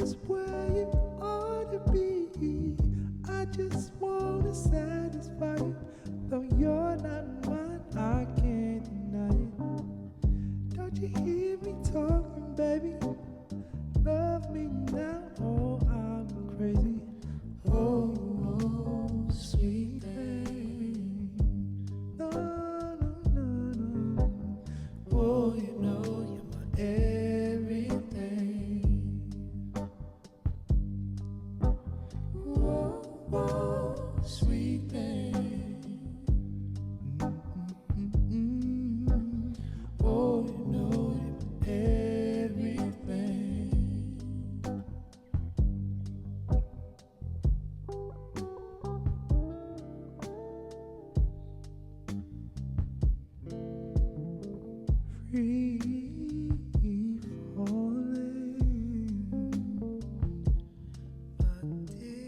just where you ought to be. I just wanna satisfy you. Though you're not mine, I can't deny it. Don't you hear me talking, baby? Love me now, oh, I'm crazy. Oh, oh, sweet baby. No, no, no, no. Oh, you know you're my everything. Oh, oh, sweet thing. Oh, you know you're my everything. Free.